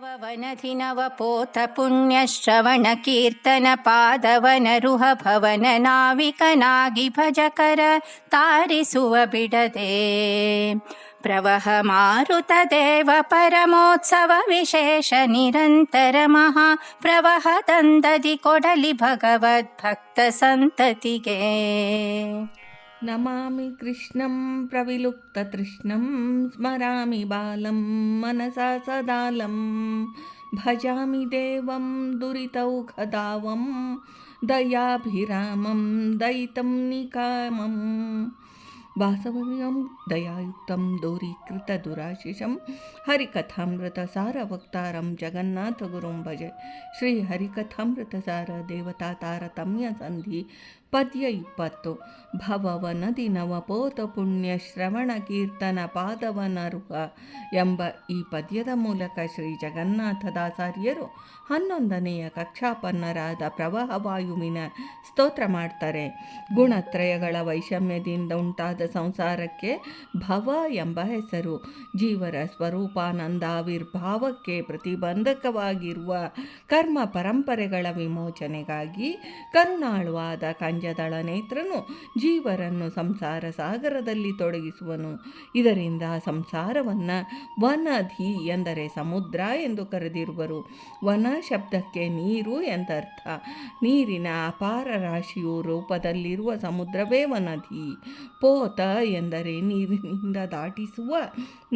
ನವವನಧಿನವಪೋತ ಪುಣ್ಯಶ್ರವಣ ಕೀರ್ತನ ಪಾದವನರುಹ ಭವನ ನಾವಿಕನಾಗಿ ಭಜಕರ ತಾರಿಸುವ ಬಿಡದೆ ಪ್ರವಹ ಮಾರುತ ದೇವ ಪರಮೋತ್ಸವ ವಿಶೇಷ ನಿರಂತರ ಮಹಾ ಪ್ರವಹ ತಂದದಿ ಕೊಡಲಿ ಭಗವದ್ಭಕ್ತ ಸಂತತಿಗೆ. ನಮಾಮಿ ಕೃಷ್ಣಂ ಪ್ರವಿಲುಪ್ತತೃಷ್ಣಂ ಸ್ಮರಾಮಿ ಬಾಲಂ ಮನಸಾ ಸದಾಲಂ ಭಜಾಮಿ ದೇವಂ ದುರಿತೌಘದಾವಂ ದಯಾಭಿರಾಮಂ ದಯಿತಂ ನಿಕಾಮಂ ವಾಸವರ್ಯಂ ದಯಾಯುಕ್ತಂ ದೂರೀಕೃತದುರಾಶಿಷಂ ಹರಿಕಥಾಮೃತಸಾರವಕ್ತಾರಂ ಜಗನ್ನಾಥಗುರುಂ ಭಜೆ. ಶ್ರೀ ಹರಿಕಥಾಮೃತಸಾರ ದೇವತಾ ತಾರತಮ್ಯ ಸಂಧಿ ಪದ್ಯ 20. ಭವವನದಿ ನವಪೋತ ಪುಣ್ಯ ಶ್ರವಣ ಕೀರ್ತನ ಪಾದವನರುಹ ಎಂಬ ಈ ಪದ್ಯದ ಮೂಲಕ ಶ್ರೀ ಜಗನ್ನಾಥದಾಸಾರ್ಯರು 11ನೆಯ ಕಕ್ಷಾಪನ್ನರಾದ ಪ್ರವಾಹವಾಯುವಿನ ಸ್ತೋತ್ರ ಮಾಡ್ತಾರೆ. ಗುಣತ್ರಯಗಳ ವೈಷಮ್ಯದಿಂದ ಉಂಟಾದ ಸಂಸಾರಕ್ಕೆ ಭವ ಎಂಬ ಹೆಸರು. ಜೀವರ ಸ್ವರೂಪಾನಂದಾವಿರ್ಭಾವಕ್ಕೆ ಪ್ರತಿಬಂಧಕವಾಗಿರುವ ಕರ್ಮ ಪರಂಪರೆಗಳ ವಿಮೋಚನೆಗಾಗಿ ಕರುಣಾಳುವಾದ ಕಂಜದಳ ನೇತ್ರನು ಜೀವರನ್ನು ಸಂಸಾರ ಸಾಗರದಲ್ಲಿ ತೊಡಗಿಸುವನು. ಇದರಿಂದ ಸಂಸಾರವನ್ನು ವನಧಿ ಎಂದರೆ ಸಮುದ್ರ ಎಂದು ಕರೆದಿರುವರು. ವನ ಶಬ್ದಕ್ಕೆ ನೀರು ಎಂದರ್ಥ. ನೀರಿನ ಅಪಾರ ರಾಶಿಯು ರೂಪದಲ್ಲಿರುವ ಸಮುದ್ರವೇ ವನಧಿ. ಪೋತ ಎಂದರೆ ನೀರಿನಿಂದ ದಾಟಿಸುವ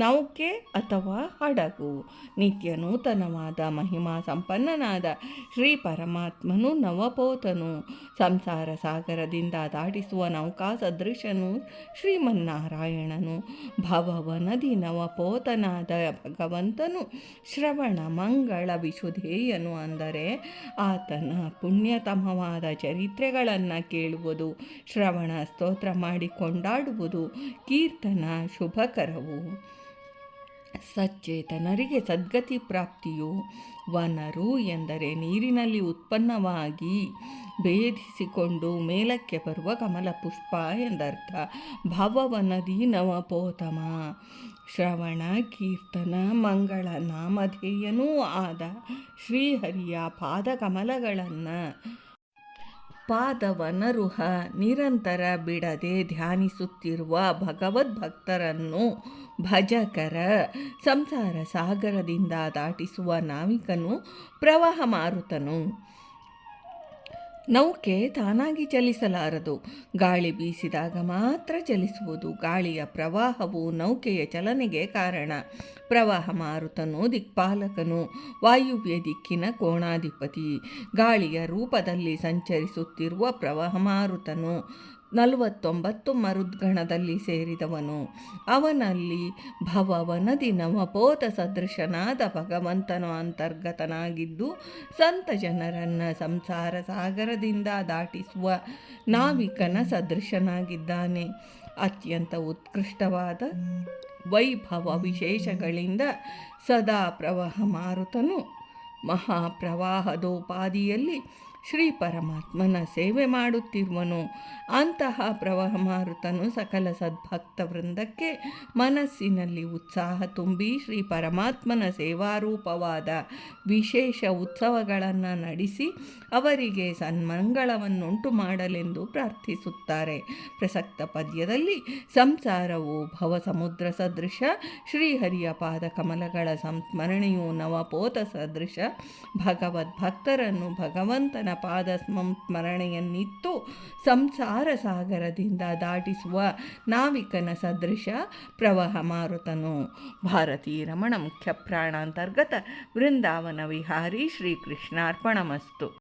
ನೌಕೆ ಅಥವಾ ಹಡಗು. ನಿತ್ಯ ನೂತನವಾದ ಮಹಿಮಾ ಸಂಪನ್ನನಾದ ಶ್ರೀ ಪರಮಾತ್ಮನು ನವಪೋತನು. ಸಂಸಾರ ಸಾಗರದಿಂದ ದಾಟಿಸುವ ನೌಕಾ ಸದೃಶನು ಶ್ರೀಮನ್ನಾರಾಯಣನು. ಭವವನದಿ ನವಪೋತನಾದ ಭಗವಂತನು ಶ್ರವಣ ಮಂಗಳ ವಿಶುಧೇಯನು. ಅಂದರೆ ಆತನ ಪುಣ್ಯತಮವಾದ ಚರಿತ್ರೆಗಳನ್ನು ಕೇಳುವುದು, ಶ್ರವಣ ಸ್ತೋತ್ರ ಮಾಡಿ ಕೊಂಡಾಡುವುದು, ಕೀರ್ತನ ಶುಭಕರವು. ಸಚ್ಚೇತನರಿಗೆ ಸದ್ಗತಿ ಪ್ರಾಪ್ತಿಯು. ವನರು ಎಂದರೆ ನೀರಿನಲ್ಲಿ ಉತ್ಪನ್ನವಾಗಿ ಭೇದಿಸಿಕೊಂಡು ಮೇಲಕ್ಕೆ ಬರುವ ಕಮಲ ಪುಷ್ಪ ಎಂದರ್ಥ. ಭವವನದಿ ನವಪೋತಮ ಶ್ರವಣ ಕೀರ್ತನ ಮಂಗಳ ನಾಮಧೇಯನೂ ಆದ ಶ್ರೀಹರಿಯ ಪಾದಕಮಲಗಳನ್ನು ಪಾದವನರುಹ ನಿರಂತರ ಬಿಡದೆ ಧ್ಯಾನಿಸುತ್ತಿರುವ ಭಗವದ್ಭಕ್ತರನ್ನು ಭಜಕರ ಸಂಸಾರ ಸಾಗರದಿಂದ ದಾಟಿಸುವ ನಾವಿಕನು ಪ್ರವಾಹ ಮಾರುತನು. ನೌಕೆ ತಾನಾಗಿ ಚಲಿಸಲಾರದು, ಗಾಳಿ ಬೀಸಿದಾಗ ಮಾತ್ರ ಚಲಿಸುವುದು. ಗಾಳಿಯ ಪ್ರವಾಹವು ನೌಕೆಯ ಚಲನೆಗೆ ಕಾರಣ. ಪ್ರವಾಹ ಮಾರುತನು ದಿಕ್ಪಾಲಕನು, ವಾಯುವ್ಯ ದಿಕ್ಕಿನ ಕೋಣಾಧಿಪತಿ. ಗಾಳಿಯ ರೂಪದಲ್ಲಿ ಸಂಚರಿಸುತ್ತಿರುವ ಪ್ರವಾಹ ಮಾರುತನು 49 ಮರುದ್ಗಣದಲ್ಲಿ ಸೇರಿದವನು. ಅವನಲ್ಲಿ ಭವವನದಿ ನವಪೋತ ಸದೃಶನಾದ ಭಗವಂತನು ಅಂತರ್ಗತನಾಗಿದ್ದು ಸಂತ ಜನರನ್ನು ಸಂಸಾರ ಸಾಗರದಿಂದ ದಾಟಿಸುವ ನಾವಿಕನ ಸದೃಶನಾಗಿದ್ದಾನೆ. ಅತ್ಯಂತ ಉತ್ಕೃಷ್ಟವಾದ ವೈಭವ ವಿಶೇಷಗಳಿಂದ ಸದಾ ಪ್ರವಾಹ ಮಾರುತನು ಮಹಾಪ್ರವಾಹದೋಪಾದಿಯಲ್ಲಿ ಶ್ರೀ ಪರಮಾತ್ಮನ ಸೇವೆ ಮಾಡುತ್ತಿರುವನು. ಅಂತಹ ಪ್ರವಾಹ ಮಾರುತನು ಸಕಲ ಸದ್ಭಕ್ತ ವೃಂದಕ್ಕೆ ಮನಸ್ಸಿನಲ್ಲಿ ಉತ್ಸಾಹ ತುಂಬಿ ಶ್ರೀ ಪರಮಾತ್ಮನ ಸೇವಾರೂಪವಾದ ವಿಶೇಷ ಉತ್ಸವಗಳನ್ನು ನಡೆಸಿ ಅವರಿಗೆ ಸನ್ಮಂಗಳವನ್ನುಂಟು ಮಾಡಲೆಂದು ಪ್ರಾರ್ಥಿಸುತ್ತಾರೆ. ಪ್ರಸಕ್ತ ಪದ್ಯದಲ್ಲಿ ಸಂಸಾರವು ಭವಸಮುದ್ರ ಸದೃಶ, ಶ್ರೀಹರಿಯ ಪಾದಕಮಲಗಳ ಸಂಸ್ಮರಣೆಯು ನವಪೋತ ಸದೃಶ. ಭಗವದ್ಭಕ್ತರನ್ನು ಭಗವಂತನ ಪಾದ ಸ್ಮರಣೆಯನ್ನಿತ್ತು ಸಂಸಾರ ಸಾಗರದಿಂದ ದಾಟಿಸುವ ನಾವಿಕನ ಸದೃಶ ಪ್ರವಾಹ ಮಾರುತನು. ಭಾರತೀ ರಮಣ ಮುಖ್ಯ ಪ್ರಾಣಾಂತರ್ಗತ ವೃಂದಾವನ ವಿಹಾರಿ ಶ್ರೀಕೃಷ್ಣಾರ್ಪಣಮಸ್ತು.